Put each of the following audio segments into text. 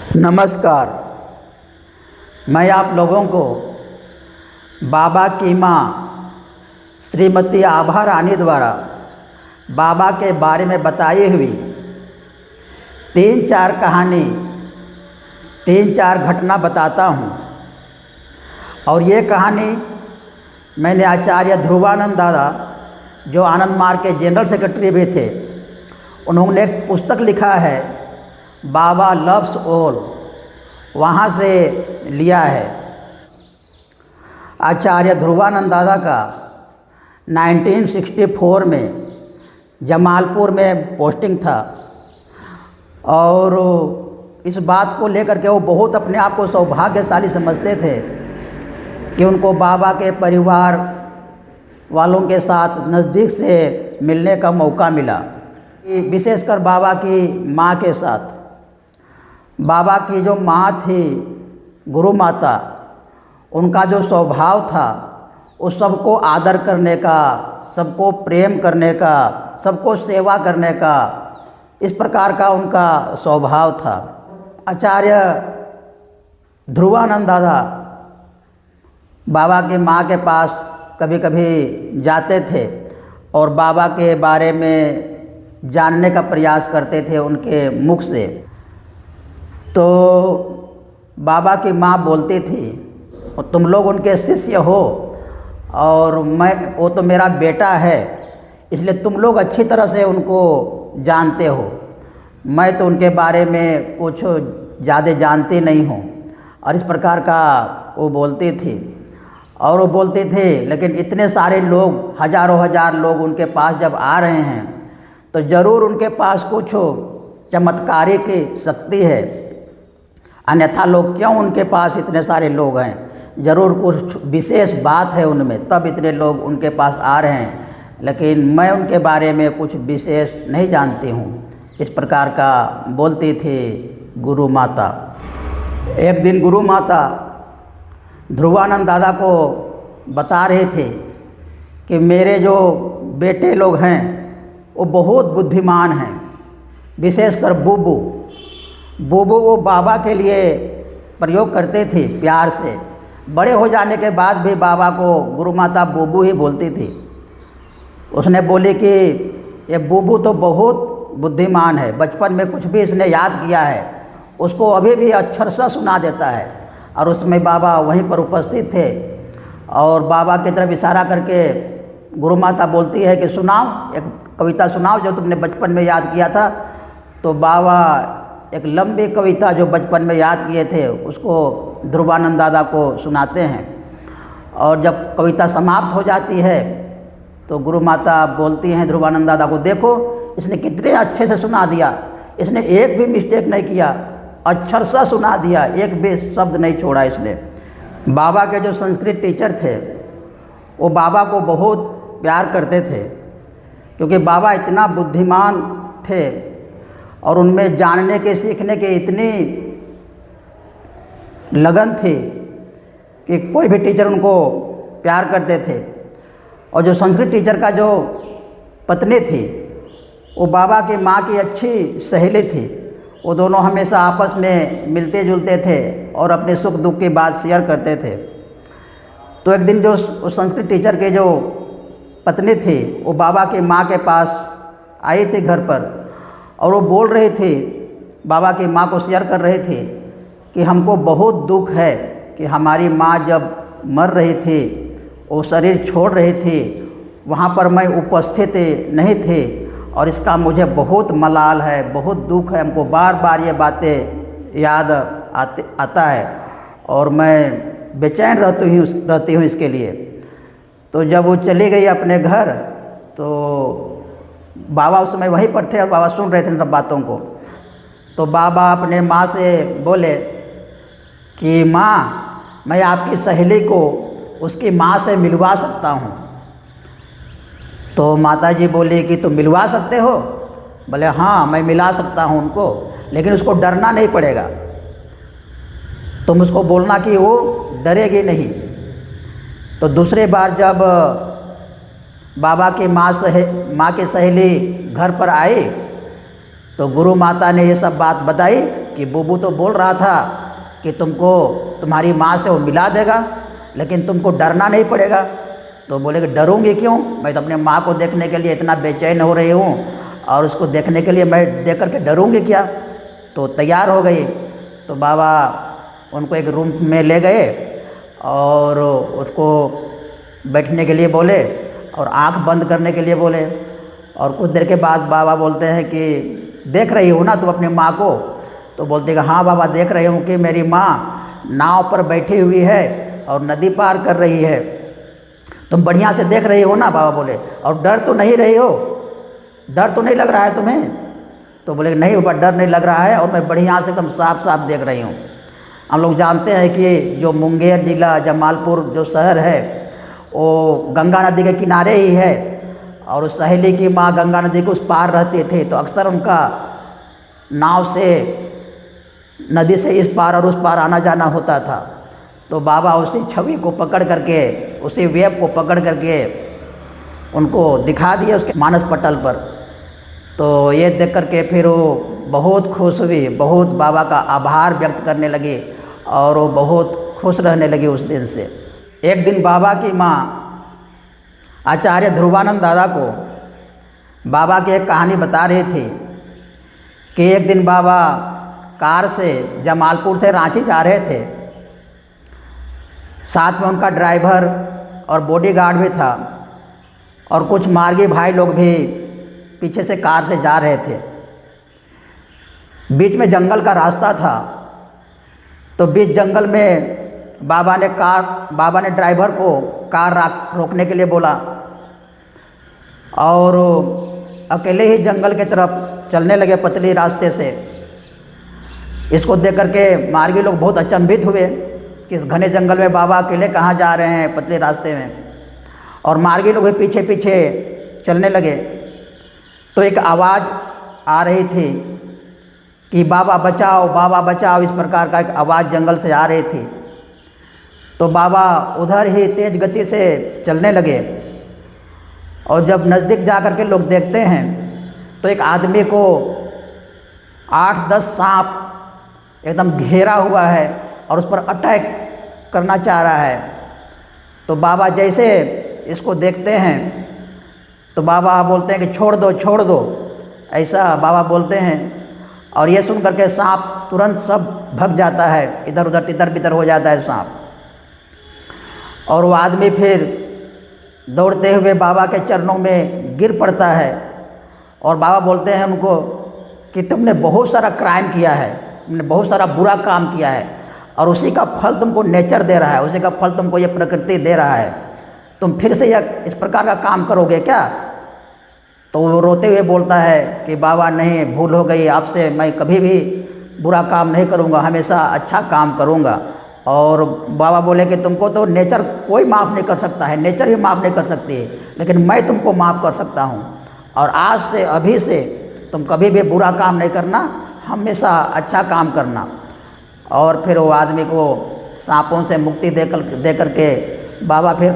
नमस्कार। मैं आप लोगों को बाबा की माँ श्रीमती आभा रानी द्वारा बाबा के बारे में बताई हुई तीन चार घटना बताता हूँ। और ये कहानी मैंने आचार्य ध्रुवानंद दादा, जो आनंद मार्ग के जनरल सेक्रेटरी भी थे, उन्होंने एक पुस्तक लिखा है बाबा लव्स ऑल, वहाँ से लिया है। आचार्य ध्रुवानंद दादा का 1964 में जमालपुर में पोस्टिंग था और इस बात को लेकर के वो बहुत अपने आप को सौभाग्यशाली समझते थे कि उनको बाबा के परिवार वालों के साथ नज़दीक से मिलने का मौका मिला, विशेषकर बाबा की माँ के साथ। बाबा की जो माँ थी गुरु माता, उनका जो स्वभाव था वो सबको आदर करने का, सबको प्रेम करने का, सबको सेवा करने का, इस प्रकार का उनका स्वभाव था। आचार्य ध्रुवानंद दादा बाबा की माँ के पास कभी कभी जाते थे और बाबा के बारे में जानने का प्रयास करते थे उनके मुख से। तो बाबा की माँ बोलती थी, तुम लोग उनके शिष्य हो और वो तो मेरा बेटा है, इसलिए तुम लोग अच्छी तरह से उनको जानते हो, मैं तो उनके बारे में कुछ ज़्यादा जानती नहीं हूँ। और इस प्रकार का वो बोलती थी। और वो बोलते थे, लेकिन इतने सारे लोग, हजारों हजार लोग उनके पास जब आ रहे हैं तो ज़रूर उनके पास कुछ चमत्कारी की शक्ति है, अन्यथा लोग क्यों उनके पास इतने सारे लोग हैं, ज़रूर कुछ विशेष बात है उनमें, तब इतने लोग उनके पास आ रहे हैं, लेकिन मैं उनके बारे में कुछ विशेष नहीं जानती हूँ। इस प्रकार का बोलती थी गुरु माता। एक दिन गुरु माता ध्रुवानंद दादा को बता रहे थे कि मेरे जो बेटे लोग हैं वो बहुत बुद्धिमान हैं, विशेषकर बूबू। वो बाबा के लिए प्रयोग करते थे प्यार से। बड़े हो जाने के बाद भी बाबा को गुरु माता बूबू ही बोलती थी। उसने बोली कि ये बूबू तो बहुत बुद्धिमान है, बचपन में कुछ भी इसने याद किया है उसको अभी भी अक्षरशः सुना देता है। और उसमें बाबा वहीं पर उपस्थित थे और बाबा की तरफ इशारा करके गुरु माता बोलती है कि सुनाओ, एक कविता सुनाओ जो तुमने बचपन में याद किया था। तो बाबा एक लंबी कविता जो बचपन में याद किए थे उसको ध्रुवानंद दादा को सुनाते हैं। और जब कविता समाप्त हो जाती है तो गुरु माता बोलती हैं ध्रुवानंद दादा को, देखो इसने कितने अच्छे से सुना दिया, इसने एक भी मिस्टेक नहीं किया, अक्षरशः सुना दिया, एक भी शब्द नहीं छोड़ा इसने। बाबा के जो संस्कृत टीचर थे वो बाबा को बहुत प्यार करते थे, क्योंकि बाबा इतना बुद्धिमान थे और उनमें जानने के, सीखने के इतनी लगन थी कि कोई भी टीचर उनको प्यार करते थे। और जो संस्कृत टीचर का जो पत्नी थी वो बाबा की माँ की अच्छी सहेली थी। वो दोनों हमेशा आपस में मिलते जुलते थे और अपने सुख दुख की बात शेयर करते थे। तो एक दिन जो उस संस्कृत टीचर के जो पत्नी थी वो बाबा की माँ के पास आई थी घर पर, और वो बोल रही थी, बाबा की माँ को शेयर कर रही थी कि हमको बहुत दुख है कि हमारी माँ जब मर रही थी, वो शरीर छोड़ रही थी, वहाँ पर मैं उपस्थित नहीं थी और इसका मुझे बहुत मलाल है, बहुत दुख है, हमको बार बार ये बातें याद आता है और मैं बेचैन रहती हूँ इसके लिए। तो जब वो चली गई अपने घर तो बाबा उस समय वहीं पर थे और बाबा सुन रहे थे सब बातों को। तो बाबा अपने माँ से बोले कि माँ, मैं आपकी सहेली को उसकी माँ से मिलवा सकता हूँ। तो माता जी बोली कि तुम मिलवा सकते हो? बोले हाँ, मैं मिला सकता हूँ उनको, लेकिन उसको डरना नहीं पड़ेगा, तुम उसको बोलना कि वो डरेगी नहीं। तो दूसरी बार जब बाबा की माँ की सहेली घर पर आई तो गुरु माता ने ये सब बात बताई कि बुबू तो बोल रहा था कि तुमको तुम्हारी माँ से वो मिला देगा, लेकिन तुमको डरना नहीं पड़ेगा। तो बोले कि डरूंगी क्यों, मैं तो अपने माँ को देखने के लिए इतना बेचैन हो रही हूँ, और उसको देखने के लिए मैं देख करके डरूंगी क्या। तो तैयार हो गई। तो बाबा उनको एक रूम में ले गए और उसको बैठने के लिए बोले और आंख बंद करने के लिए बोले। और कुछ देर के बाद बाबा बोलते हैं कि देख रही हो ना तुम अपनी माँ को। तो बोलते कि हाँ बाबा देख रही हूँ कि मेरी माँ नाव पर बैठी हुई है और नदी पार कर रही है। तुम बढ़िया से देख रही हो ना, बाबा बोले, और डर तो नहीं रही हो, डर तो नहीं लग रहा है तुम्हें। तो बोले नहीं बाबा डर नहीं लग रहा है, और मैं बढ़िया से एकदम साफ साफ देख रही हूँ। हम लोग जानते हैं कि जो मुंगेर जिला जमालपुर जो शहर है वो गंगा नदी के किनारे ही है, और उस सहेली की माँ गंगा नदी के उस पार रहते थे, तो अक्सर उनका नाव से नदी से इस पार और उस पार आना जाना होता था। तो बाबा उसी छवि को पकड़ करके, उसी वेब को पकड़ करके उनको दिखा दिए उसके मानस पटल पर। तो ये देख करके फिर वो बहुत खुश हुई, बहुत बाबा का आभार व्यक्त करने लगी, और वो बहुत खुश रहने लगी उस दिन से। एक दिन बाबा की माँ आचार्य ध्रुवानंद दादा को बाबा की एक कहानी बता रही थी कि एक दिन बाबा कार से जमालपुर से रांची जा रहे थे, साथ में उनका ड्राइवर और बॉडीगार्ड भी था, और कुछ मार्गी भाई लोग भी पीछे से कार से जा रहे थे। बीच में जंगल का रास्ता था, तो बीच जंगल में बाबा ने ड्राइवर को कार रोकने के लिए बोला, और अकेले ही जंगल की तरफ चलने लगे पतली रास्ते से। इसको देख करके मार्गी लोग बहुत अचंभित हुए कि इस घने जंगल में बाबा अकेले कहाँ जा रहे हैं पतले रास्ते में, और मार्गी लोग भी पीछे पीछे चलने लगे। तो एक आवाज़ आ रही थी कि बाबा बचाओ, इस प्रकार का एक आवाज़ जंगल से आ रही थी। तो बाबा उधर ही तेज गति से चलने लगे, और जब नज़दीक जा कर के लोग देखते हैं तो एक आदमी को 8-10 सांप एकदम घेरा हुआ है और उस पर अटैक करना चाह रहा है। तो बाबा जैसे इसको देखते हैं तो बाबा बोलते हैं कि छोड़ दो, ऐसा बाबा बोलते हैं। और ये सुन करके सांप तुरंत सब भग जाता है, इधर उधर तितर बितर हो जाता है सांप। और वो आदमी फिर दौड़ते हुए बाबा के चरणों में गिर पड़ता है, और बाबा बोलते हैं उनको कि तुमने बहुत सारा क्राइम किया है, तुमने बहुत सारा बुरा काम किया है, और उसी का फल तुमको नेचर दे रहा है, उसी का फल तुमको ये प्रकृति दे रहा है। तुम फिर से यह इस प्रकार का काम करोगे क्या। तो वो रोते हुए बोलता है कि बाबा नहीं, भूल हो गई आपसे, मैं कभी भी बुरा काम नहीं करूँगा, हमेशा अच्छा काम करूँगा। और बाबा बोले कि तुमको तो नेचर कोई माफ़ नहीं कर सकता है, नेचर ही माफ़ नहीं कर सकती है, लेकिन मैं तुमको माफ़ कर सकता हूँ, और आज से अभी से तुम कभी भी बुरा काम नहीं करना, हमेशा अच्छा काम करना। और फिर वो आदमी को सांपों से मुक्ति दे करके बाबा फिर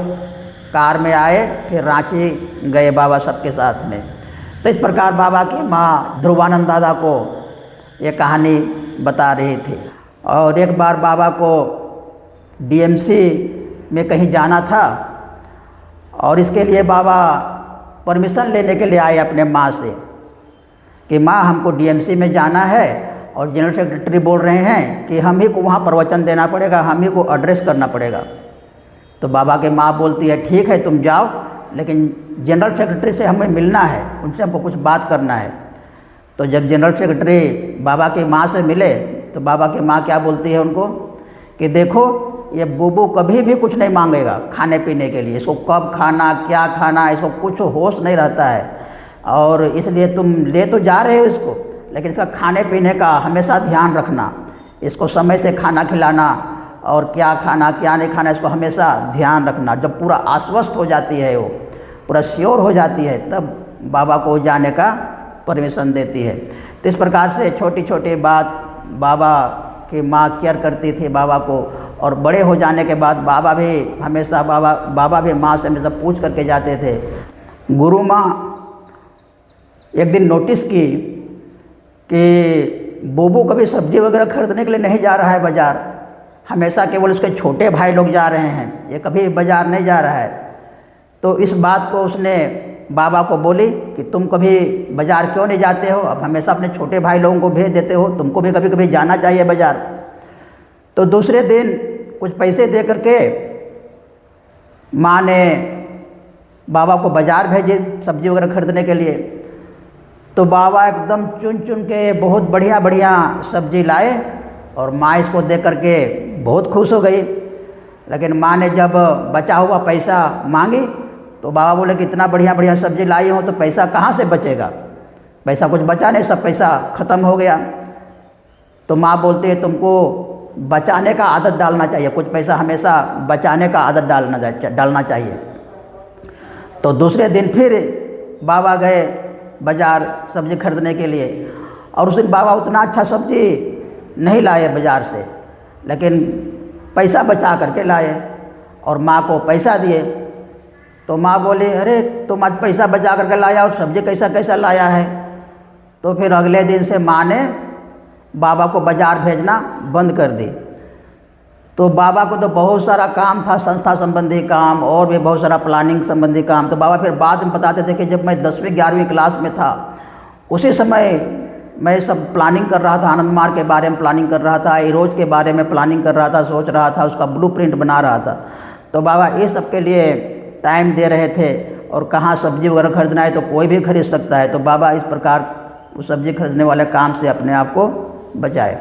कार में आए, फिर रांची गए बाबा सबके साथ में। तो इस प्रकार बाबा की माँ ध्रुवानंद दादा को ये कहानी बता रही थी। और एक बार बाबा को डीएमसी में कहीं जाना था, और इसके लिए बाबा परमिशन लेने के लिए आए अपने माँ से कि माँ हमको डीएमसी में जाना है, और जनरल सेक्रेटरी बोल रहे हैं कि हम ही को वहाँ प्रवचन देना पड़ेगा, हम ही को एड्रेस करना पड़ेगा। तो बाबा के माँ बोलती है ठीक है तुम जाओ, लेकिन जनरल सेक्रेटरी से हमें मिलना है, उनसे हमको कुछ बात करना है। तो जब जनरल सेक्रेटरी बाबा की माँ से मिले तो बाबा की माँ क्या बोलती है उनको कि देखो ये बुबू कभी भी कुछ नहीं मांगेगा खाने पीने के लिए, इसको कब खाना क्या खाना इसको कुछ होश नहीं रहता है, और इसलिए तुम ले तो जा रहे हो इसको, लेकिन इसका खाने पीने का हमेशा ध्यान रखना, इसको समय से खाना खिलाना, और क्या खाना क्या नहीं खाना इसको हमेशा ध्यान रखना। जब पूरा आश्वस्त हो जाती है, वो पूरा श्योर हो जाती है, तब बाबा को जाने का परमिशन देती है। तो इस प्रकार से छोटी छोटी बात बाबा की माँ केयर करती थी बाबा को, और बड़े हो जाने के बाद बाबा भी हमेशा बाबा भी माँ से हमेशा पूछ करके जाते थे। गुरु माँ एक दिन नोटिस की कि बोबू कभी सब्ज़ी वगैरह खरीदने के लिए नहीं जा रहा है बाज़ार, हमेशा केवल उसके छोटे भाई लोग जा रहे हैं, ये कभी बाज़ार नहीं जा रहा है। तो इस बात को उसने बाबा को बोली कि तुम कभी बाज़ार क्यों नहीं जाते हो, अब हमेशा अपने छोटे भाई लोगों को भेज देते हो, तुमको भी कभी कभी जाना चाहिए बाज़ार। तो दूसरे दिन कुछ पैसे दे करके माँ ने बाबा को बाज़ार भेजे सब्ज़ी वगैरह खरीदने के लिए। तो बाबा एकदम चुन चुन के बहुत बढ़िया बढ़िया सब्ज़ी लाए और माँ इसको देख करके बहुत खुश हो गई। लेकिन माँ ने जब बचा हुआ पैसा मांगी तो बाबा बोले कि इतना बढ़िया बढ़िया सब्ज़ी लाई हो तो पैसा कहाँ से बचेगा, पैसा कुछ बचा नहीं, सब पैसा ख़त्म हो गया। तो माँ बोलती है तुमको बचाने का आदत डालना चाहिए, कुछ पैसा हमेशा बचाने का आदत डालना चाहिए। तो दूसरे दिन फिर बाबा गए बाज़ार सब्ज़ी खरीदने के लिए, और उस दिन बाबा उतना अच्छा सब्ज़ी नहीं लाए बाज़ार से, लेकिन पैसा बचा करके लाए और माँ को पैसा दिए। तो माँ बोली अरे तुम आज पैसा बचा करके लाया और सब्ज़ी कैसा कैसा लाया है। तो फिर अगले दिन से माँ ने बाबा को बाज़ार भेजना बंद कर दी। तो बाबा को तो बहुत सारा काम था, संस्था संबंधी काम और भी बहुत सारा प्लानिंग संबंधी काम। तो बाबा फिर बाद में बताते थे कि जब मैं 10वीं 11वीं क्लास में था उसी समय मैं सब प्लानिंग कर रहा था, आनंद मार्ग के बारे में प्लानिंग कर रहा था, इरोज के बारे में प्लानिंग कर रहा था, सोच रहा था, उसका ब्लूप्रिंट बना रहा था। तो बाबा ये सब के लिए टाइम दे रहे थे। और कहाँ सब्ज़ी वगैरह खरीदना है तो कोई भी खरीद सकता है। तो बाबा इस प्रकार उस सब्ज़ी खरीदने वाले काम से अपने आप को बचाए।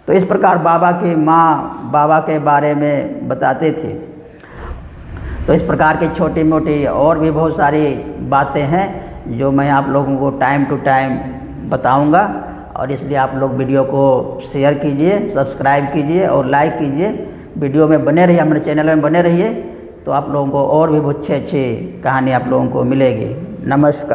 तो इस प्रकार बाबा की माँ बाबा के बारे में बताते थे। तो इस प्रकार की छोटी मोटी और भी बहुत सारी बातें हैं जो मैं आप लोगों को टाइम टू टाइम बताऊंगा, और इसलिए आप लोग वीडियो को शेयर कीजिए, सब्सक्राइब कीजिए और लाइक कीजिए। वीडियो में बने रहिए, हमारे चैनल में बने रहिए, तो आप लोगों को और भी बहुत अच्छी अच्छी कहानी आप लोगों को मिलेगी। नमस्कार।